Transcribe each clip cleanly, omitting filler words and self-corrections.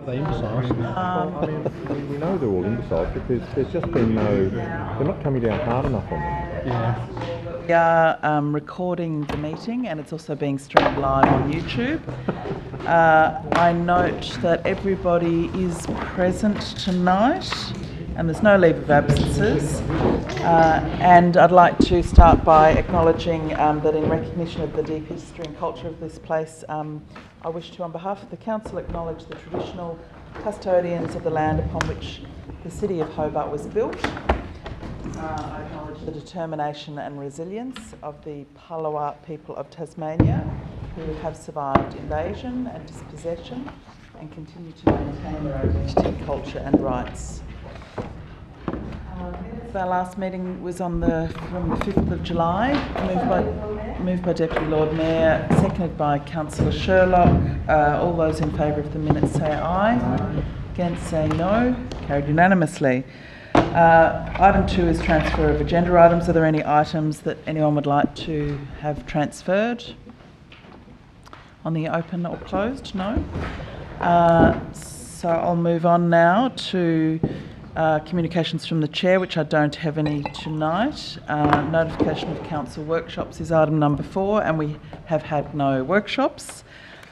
Are they imbeciles? Well, I mean, we know they're all imbeciles because there's just been they're not coming down hard enough on them. Yeah. We are recording the meeting and it's also being streamed live on YouTube. I note that everybody is present tonight and there's no leave of absences. And I'd like to start by acknowledging that in recognition of the deep history and culture of this place, I wish to, on behalf of the Council, acknowledge the traditional custodians of the land upon which the City of Hobart was built. I acknowledge the determination and resilience of the Palawa people of Tasmania, who have survived invasion and dispossession and continue to maintain their identity, culture and rights. Our last meeting was from the 5th of July, moved by Deputy Lord Mayor, seconded by Councillor Sherlock. All those in favour of the minutes say aye. Against say no. Carried unanimously. Item 2 is transfer of agenda items. Are there any items that anyone would like to have transferred? On the open or closed? No. So I'll move on now to communications from the Chair, which I don't have any tonight. Notification of Council workshops is item number 4, and we have had no workshops.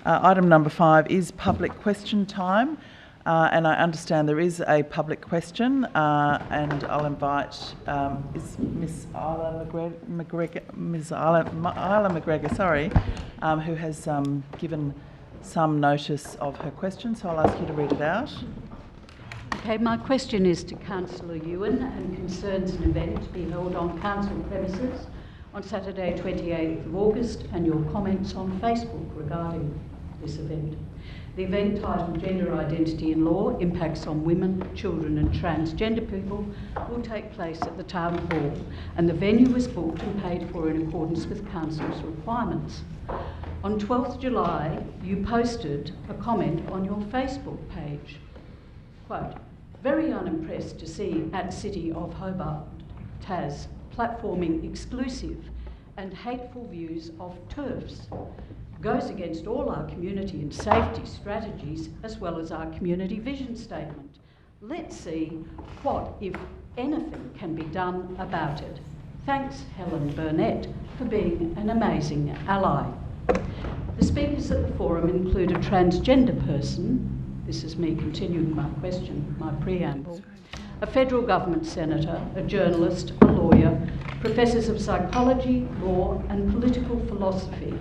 Item number 5 is public question time, and I understand there is a public question, and I'll invite is Miss Isla McGregor, who has given some notice of her question, so I'll ask you to read it out. Okay, my question is to Councillor Ewan and concerns an event to be held on Council premises on Saturday 28th of August and your comments on Facebook regarding this event. The event, titled Gender Identity in Law, Impacts on Women, Children and Transgender People, will take place at the Town Hall, and the venue was booked and paid for in accordance with Council's requirements. On 12th July, you posted a comment on your Facebook page. Quote, "Very unimpressed to see at City of Hobart, Tas, platforming exclusive and hateful views of TERFs. Goes against all our community and safety strategies as well as our community vision statement. Let's see what, if anything, can be done about it. Thanks, Helen Burnett, for being an amazing ally." The speakers at the forum include a transgender person. This is me continuing my question, my preamble. A federal government senator, a journalist, a lawyer, professors of psychology, law and political philosophy.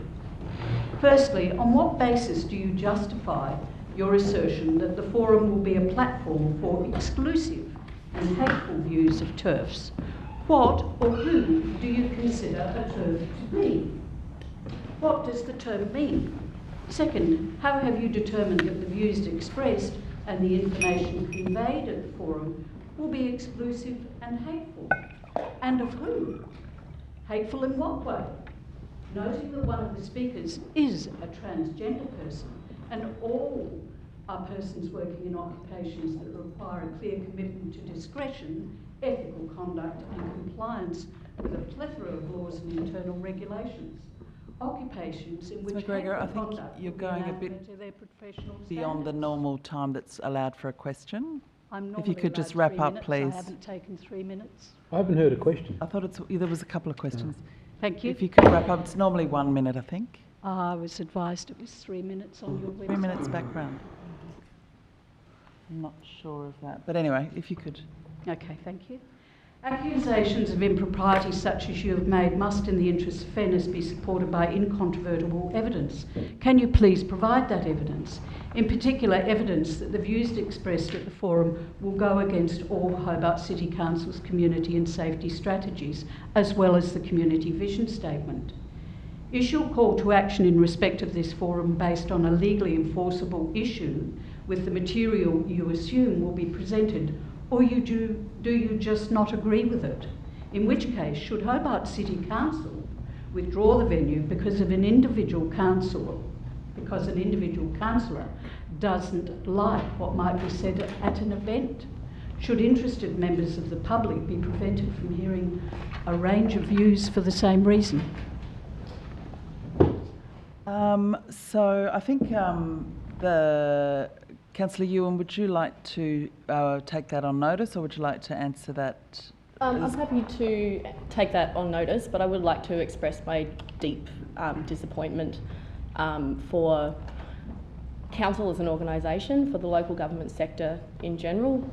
Firstly, on what basis do you justify your assertion that the forum will be a platform for exclusive and hateful views of TERFs? What or who do you consider a TERF to be? What does the term mean? Second, how have you determined that the views expressed and the information conveyed at the forum will be exclusive and hateful? And of who? Hateful in what way? Noting that one of the speakers is a transgender person and all are persons working in occupations that require a clear commitment to discretion, ethical conduct and compliance with a plethora of laws and internal regulations. Occupations in which McGregor, I think you're going a bit beyond the normal time that's allowed for a question. If you could just wrap up, please. I haven't taken 3 minutes. I haven't heard a question. I thought there was a couple of questions. Thank you. If you could wrap up, it's normally 1 minute, I think. I was advised it was 3 minutes on your website. 3 minutes background. I'm not sure of that. But anyway, if you could. Okay, thank you. Accusations of impropriety such as you have made must, in the interest of fairness, be supported by incontrovertible evidence. Can you please provide that evidence? In particular, evidence that the views expressed at the forum will go against all Hobart City Council's community and safety strategies, as well as the community vision statement. Is your call to action in respect of this forum based on a legally enforceable issue with the material you assume will be presented, or do you just not agree with it? In which case, should Hobart City Council withdraw the venue because an individual councillor doesn't like what might be said at an event? Should interested members of the public be prevented from hearing a range of views for the same reason? So I think the Councillor Ewan, would you like to take that on notice, or would you like to answer that? I'm happy to take that on notice, but I would like to express my deep disappointment for council as an organisation, for the local government sector in general,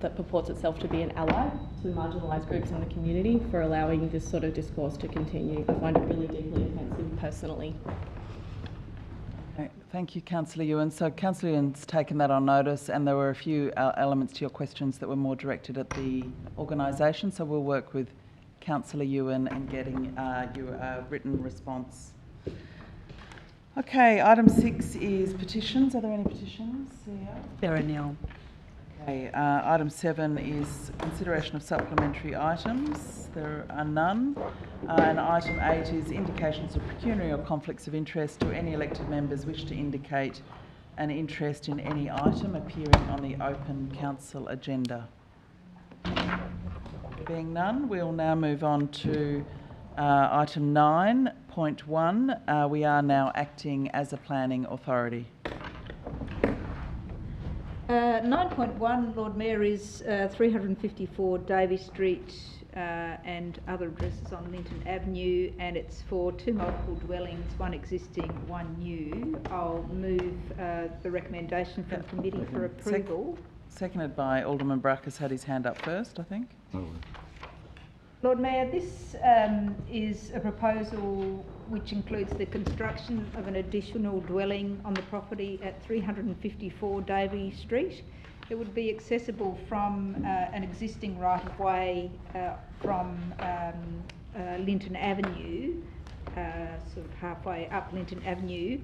that purports itself to be an ally to marginalised groups in the community, for allowing this sort of discourse to continue. I find it really deeply offensive personally. Okay, thank you, Councillor Ewan. So Councillor Ewan's taken that on notice, and there were a few elements to your questions that were more directed at the organisation, so we'll work with Councillor Ewan in getting you a written response. Okay, item 6 is petitions. Are there any petitions? Yeah. There are nil. Okay, item 7 is consideration of supplementary items. There are none. And item 8 is indications of pecuniary or conflicts of interest. Do any elected members wish to indicate an interest in any item appearing on the open council agenda? Being none, we'll now move on to item 9.1. We are now acting as a planning authority. 9.1, Lord Mayor, is 354 Davey Street and other addresses on Linton Avenue, and it's for 2 multiple dwellings, 1 existing, 1 new. I'll move the recommendation from committee for approval. Seconded by Alderman Bruck, has had his hand up first, I think. Lord Mayor, this is a proposal which includes the construction of an additional dwelling on the property at 354 Davey Street. It would be accessible from an existing right-of-way from Linton Avenue, sort of halfway up Linton Avenue,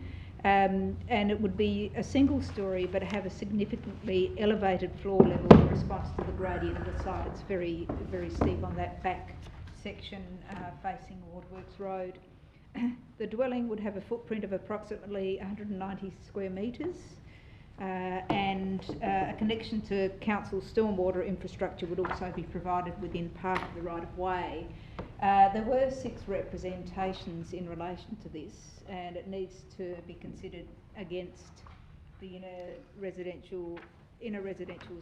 and it would be a single storey but have a significantly elevated floor level in response to the gradient of the site. It's very, very steep on that back section facing Wardworks Road. The dwelling would have a footprint of approximately 190 square metres and a connection to council stormwater infrastructure would also be provided within part of the right-of-way. There were 6 representations in relation to this, and it needs to be considered against the inner residential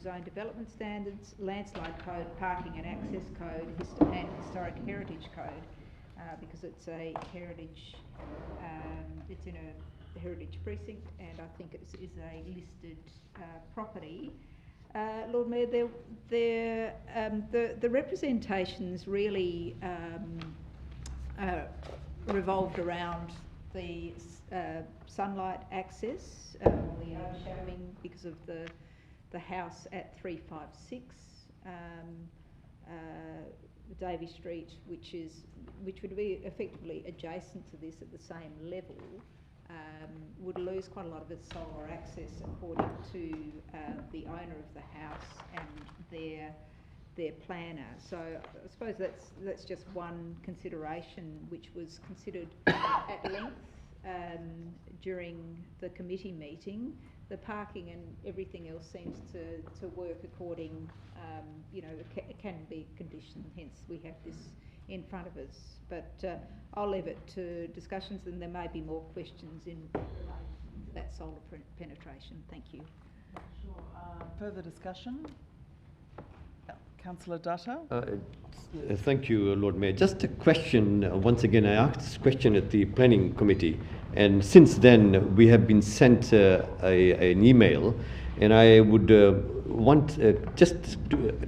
zone development standards, landslide code, parking and access code, and historic heritage code, because it's a heritage, it's in a heritage precinct, and I think it is a listed property. Lord Mayor, the representations really revolved around the sunlight access, the overshadowing because of the house at 356 Davey Street, which would be effectively adjacent to this at the same level. Would lose quite a lot of its solar access according to the owner of the house and their planner. So I suppose that's just one consideration which was considered at length during the committee meeting. The parking and everything else seems to work according, it can be conditioned, hence we have this in front of us. But I'll leave it to discussions, and there may be more questions in that solar penetration. Thank you. Sure. Further discussion? Councillor Dutta. Thank you, Lord Mayor. Just a question. Once again, I asked this question at the planning committee, and since then we have been sent an email, and I would want just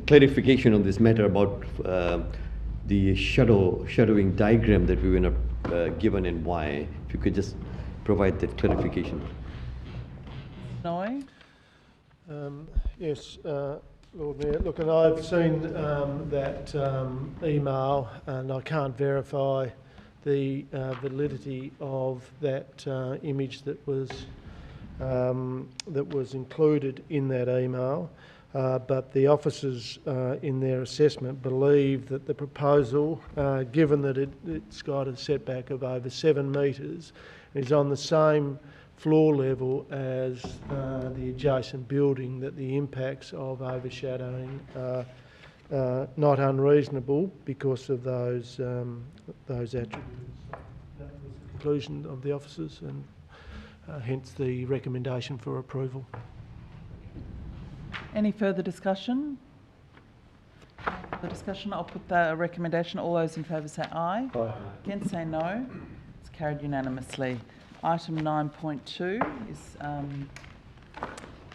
clarification on this matter about the shadowing diagram that we were not given and why. If you could just provide that clarification. Noy? Yes, Lord Mayor. Look, and I've seen that email, and I can't verify the validity of that image that was included in that email. But the officers in their assessment believe that the proposal, given that it's got a setback of over 7 metres, is on the same floor level as the adjacent building, that the impacts of overshadowing are not unreasonable because of those attributes. That was the conclusion of the officers, and hence the recommendation for approval. Any further discussion? The discussion, I'll put the recommendation. All those in favour say aye. Aye. Against say no. It's carried unanimously. Item 9.2 is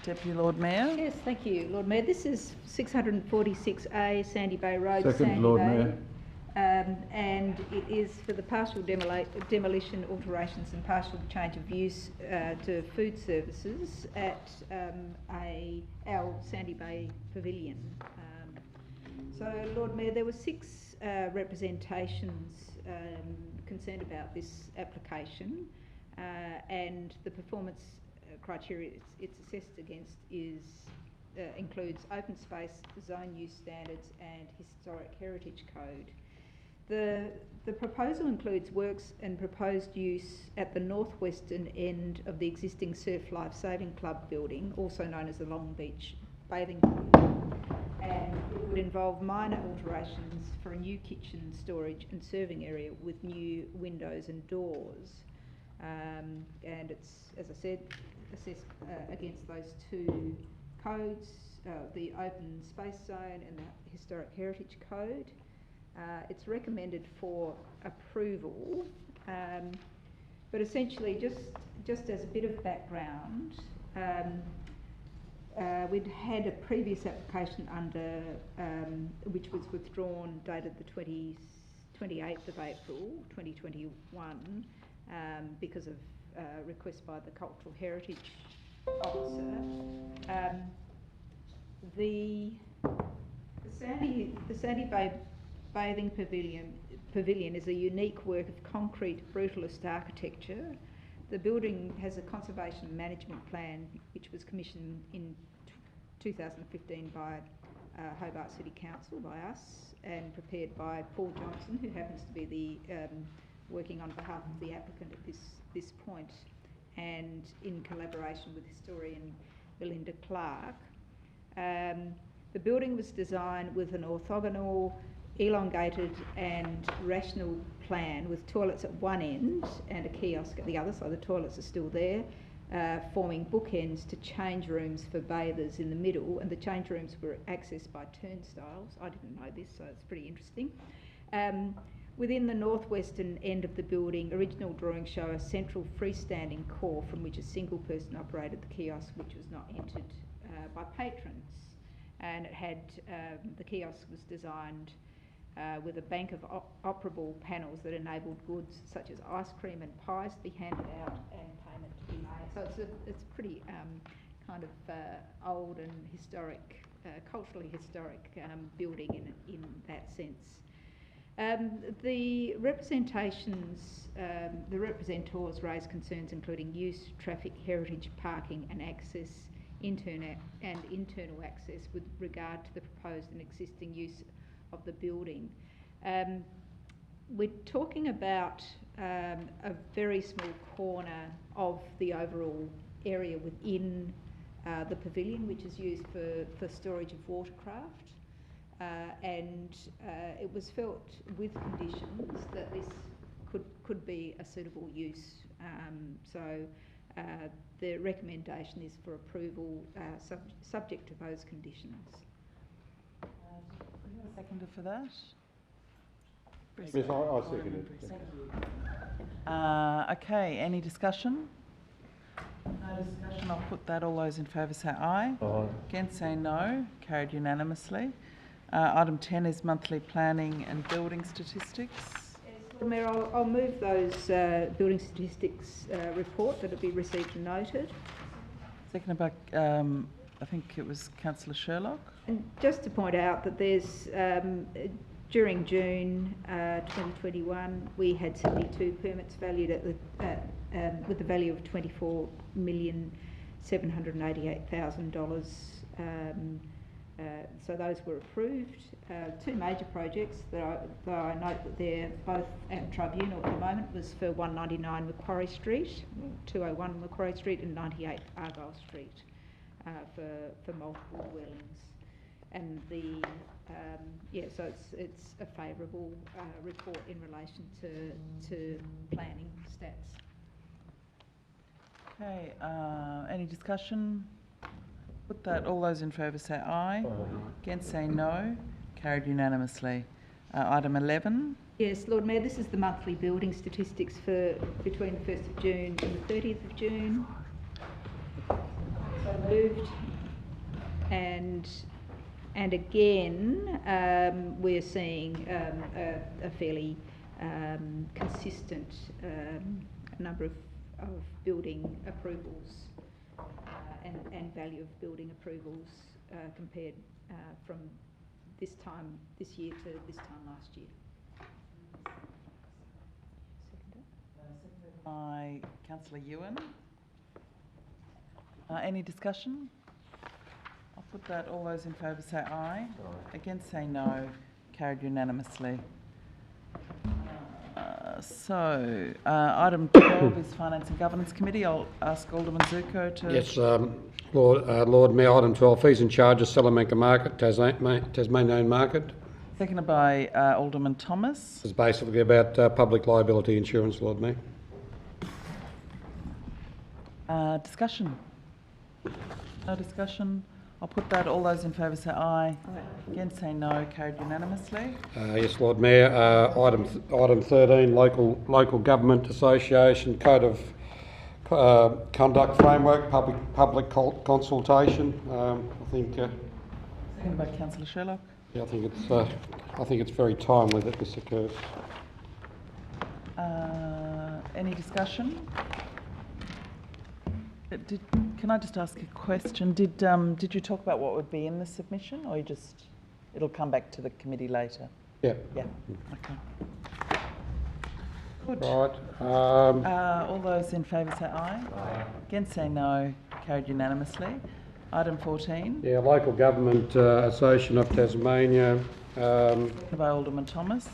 Deputy Lord Mayor. Yes, thank you, Lord Mayor. This is 646A Sandy Bay Road, Second, Sandy Lord Bay. Mayor. And it is for the partial demolition, alterations and partial change of use to food services at our Sandy Bay Pavilion. So, Lord Mayor, there were 6 representations concerned about this application, and the performance criteria it's assessed against includes open space, zone use standards and historic heritage code. The proposal includes works and proposed use at the northwestern end of the existing Surf Life Saving Club building, also known as the Long Beach Bathing Pavilion, and it would involve minor alterations for a new kitchen, storage and serving area with new windows and doors. And it's, as I said, assessed against those 2 codes, the open space zone and the historic heritage code. It's recommended for approval, but essentially just as a bit of background, we'd had a previous application under which was withdrawn, dated the 28th of April 2021, because of request by the Cultural Heritage Officer. The Sandy Bay Bathing Pavilion is a unique work of concrete brutalist architecture. The building has a conservation management plan which was commissioned in 2015 by Hobart City Council, by us, and prepared by Paul Johnson, who happens to be the working on behalf of the applicant at this point, and in collaboration with historian Belinda Clark. The building was designed with an orthogonal, elongated and rational plan with toilets at one end and a kiosk at the other, so the toilets are still there, forming bookends to change rooms for bathers in the middle, and the change rooms were accessed by turnstiles. I didn't know this, so it's pretty interesting. Within the northwestern end of the building, original drawings show a central freestanding core from which a single person operated the kiosk, which was not entered by patrons. And it had, the kiosk was designed with a bank of operable panels that enabled goods such as ice cream and pies to be handed out and payment to be made. So it's a pretty kind of old and historic, culturally historic building in that sense. The representations, the representors raised concerns including use, traffic, heritage, parking and access, internal access with regard to the proposed and existing use of the building. We're talking about a very small corner of the overall area within the pavilion, which is used for storage of watercraft. And it was felt with conditions that this could be a suitable use. So the recommendation is for approval subject to those conditions. A seconder for that? Yes, I second it. Okay, any discussion? No discussion, I'll put that. All those in favour say aye. Aye. Against say no. Carried unanimously. Item 10 is monthly planning and building statistics. Lord Mayor, I'll move those building statistics report that will be received and noted. Seconded by, I think it was Councillor Sherlock. And just to point out that there's, during June 2021, we had 72 permits valued at with the value of $24,788,000. So those were approved. 2 major projects that I note that they're both at tribunal at the moment was for 199 Macquarie Street, 201 Macquarie Street and 98 Argyle Street for multiple dwellings. And the so it's a favourable report in relation to planning stats. Okay, any discussion? Put that. All those in favour say aye. Against say no. Carried unanimously. Item 11. Yes, Lord Mayor, this is the monthly building statistics for between the 1st of June and the 30th of June. So moved. And again, we're seeing a fairly consistent number of building approvals and value of building approvals compared from this year to this time last year. Seconded by Councillor Ewan. Any discussion? I'll put that. All those in favour say aye. Against say no. Carried unanimously. Item 12 is Finance and Governance Committee. I'll ask Alderman Zuko to... Yes, Lord Mayor, item 12, fees and charges, Salamanca Market, Tasmanian Market. Seconded by Alderman Thomas. It's basically about public liability insurance, Lord Mayor. Discussion? No discussion? I'll put that. All those in favour say aye. Against say no. Carried unanimously. Yes, Lord Mayor, item 13, Local Government Association Code of Conduct Framework, public consultation. I think. Seconded by Councillor Sherlock. Yeah, I think it's very timely that this occurs. Any discussion? Can I just ask a question? Did you talk about what would be in the submission, or it'll come back to the committee later? Yeah. Yeah. Okay. Good. Right. All those in favour say aye. Against say no. Carried unanimously. Item 14. Yeah, Local Government Association of Tasmania. By Alderman Thomas.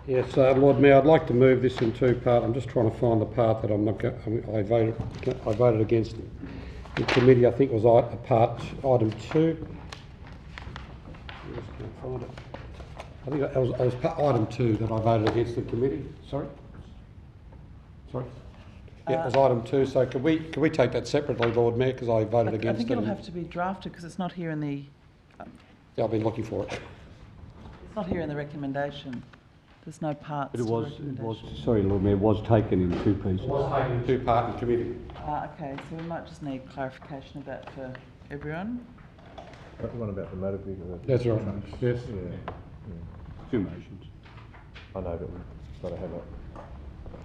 Yes, Lord Mayor, I'd like to move this in two parts. I'm just trying to find the part that I voted against in committee. I think it was item 2. I just can't find it. I think it was item 2 that I voted against in committee. Sorry. Yeah, it was item 2. So could we take that separately, Lord Mayor, because I voted against it? I think it'll have to be drafted because it's not here in the. Yeah, I've been looking for it. It's not here in the recommendation. There's no parts. But it was, sorry, Lord Mayor, it was taken in two pieces. It was taken in 2 parts in committee. Okay, so we might just need clarification of that for everyone. The one about the motor vehicle. That's right. Yes. Yeah. Two motions. I know, but we've got to have it.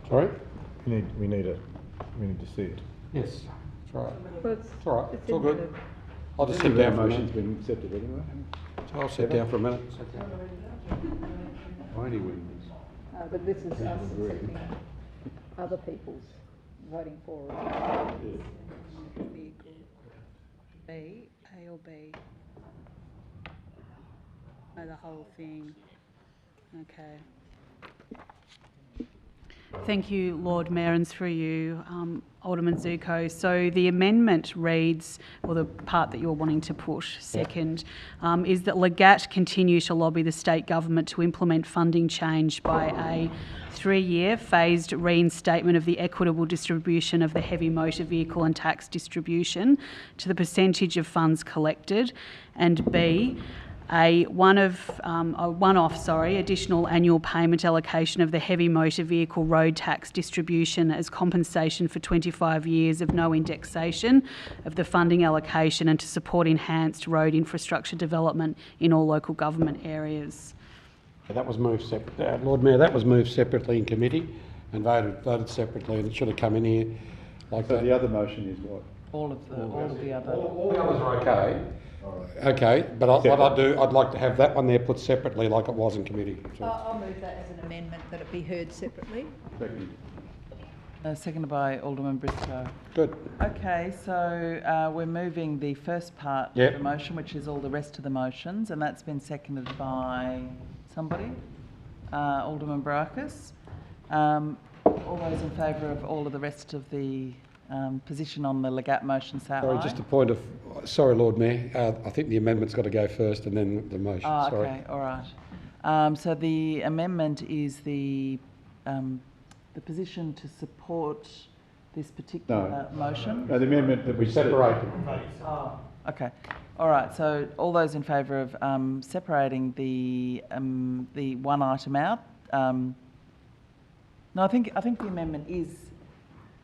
Sorry? We need to see it. Yes. That's right. Well, It's all right. It's all good. I'll just sit down for a motion's minute. been accepted anyway. So I'll sit down for a minute. Already winning this. But this is us accepting other people's voting for. B, A or B? No, the whole thing. Okay. Thank you, Lord Mayor, and through you, Alderman Zuko. So the amendment reads, or the part that you're wanting to push second, is that LGAT continue to lobby the state government to implement funding change by a 3-year phased reinstatement of the equitable distribution of the heavy motor vehicle and tax distribution to the percentage of funds collected, and B, a one-off additional annual payment allocation of the heavy motor vehicle road tax distribution as compensation for 25 years of no indexation of the funding allocation and to support enhanced road infrastructure development in all local government areas. That was moved separately. Lord Mayor, that was moved separately in committee and voted separately, and it should have come in here like So that. the other motion is what? All of the other. All the others are okay. Okay, but I'd like to have that one there put separately like it was in committee. So. I'll move that as an amendment that it be heard separately. Second. Seconded by Alderman Briscoe. Good. Okay, so we're moving the first part of the motion, which is all the rest of the motions, and that's been seconded by somebody, Alderman Baracus. All those in favour of all of the rest of the position on the LGAT motion, say aye. Sorry, just a point of... Sorry, Lord Mayor. I think the amendment's got to go first and then the motion. Oh, sorry. okay, all right. So the amendment is the position to support this particular motion. No, the amendment that we Separate. Oh, Okay. All right. So all those in favour of separating the one item out. No, I think the amendment is.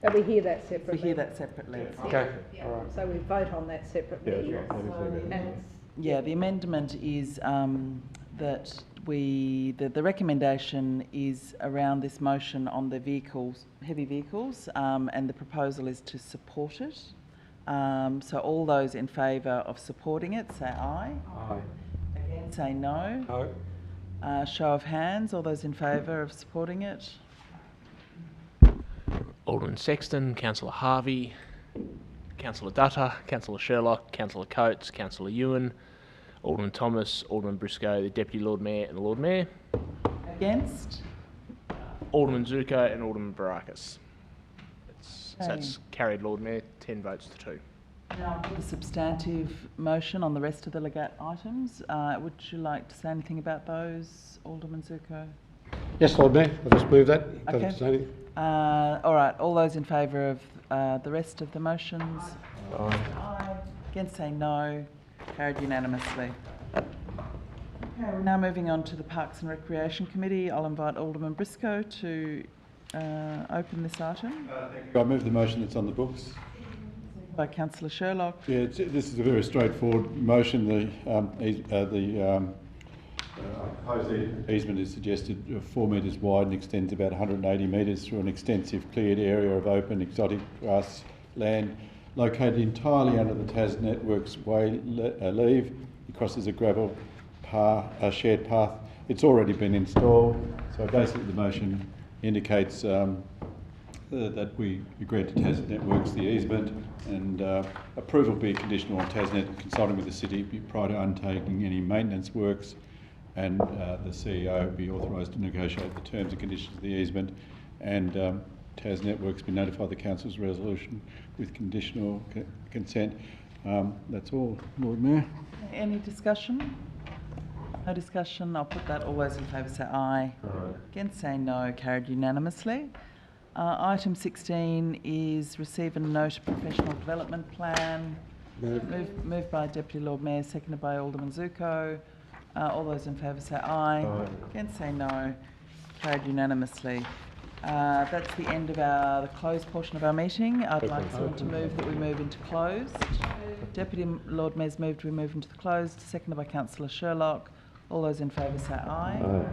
So we hear that separately. We hear that separately. Okay, Yeah. all right. So we vote on that separately. Yeah, that's right. That is the amendment. And Yeah, the amendment is that the recommendation is around this motion on the vehicles, heavy vehicles, and the proposal is to support it. So all those in favour of supporting it, say aye. Aye. Again, say no. No. Show of hands, all those in favour of supporting it. Alderman Sexton, Councillor Harvey, Councillor Dutta, Councillor Sherlock, Councillor Coates, Councillor Ewan, Alderman Thomas, Alderman Briscoe, the Deputy Lord Mayor and the Lord Mayor, Against? Alderman Zuko and Alderman Barakis. So Okay. that's carried, Lord Mayor, 10 votes to 2. Now, the substantive motion on the rest of the LGAT items. Would you like to say anything about those, Alderman Zuko? Yes, Lord Mayor, I'll just move that. Don't Okay. have to say anything. All right, all those in favour of the rest of the motions? Aye. Aye. Against, say no. Carried unanimously. Okay, we're now moving on to the Parks and Recreation Committee. I'll invite Alderman Briscoe to open this item. I move the motion that's on the books. By Councillor Sherlock. Yeah, this is a very straightforward motion. The proposed easement is suggested 4 metres wide and extends about 180 metres through an extensive cleared area of open exotic grass land located entirely under the Tas Networks Way leave. It crosses a gravel shared path. It's already been installed, so basically the motion indicates that we agree to Tas Networks the easement, and approval be conditional on TasNet consulting with the city prior to undertaking any maintenance works, and the CEO be authorised to negotiate the terms and conditions of the easement, and Tas Networks be notified the council's resolution with conditional consent. That's all, Lord Mayor. Any discussion? No discussion. I'll put that. All those in favour say aye. Aye. Against, say no. Carried unanimously. Item 16 is receive and note a professional development plan. Moved by Deputy Lord Mayor, seconded by Alderman Zuko. All those in favour say aye. Aye. Against, say no. Carried unanimously. That's the end of the closed portion of our meeting. I'd like someone to move that we move into closed. Deputy Lord Mayor's moved we move into the closed, seconded by Councillor Sherlock. All those in favour say aye. Aye.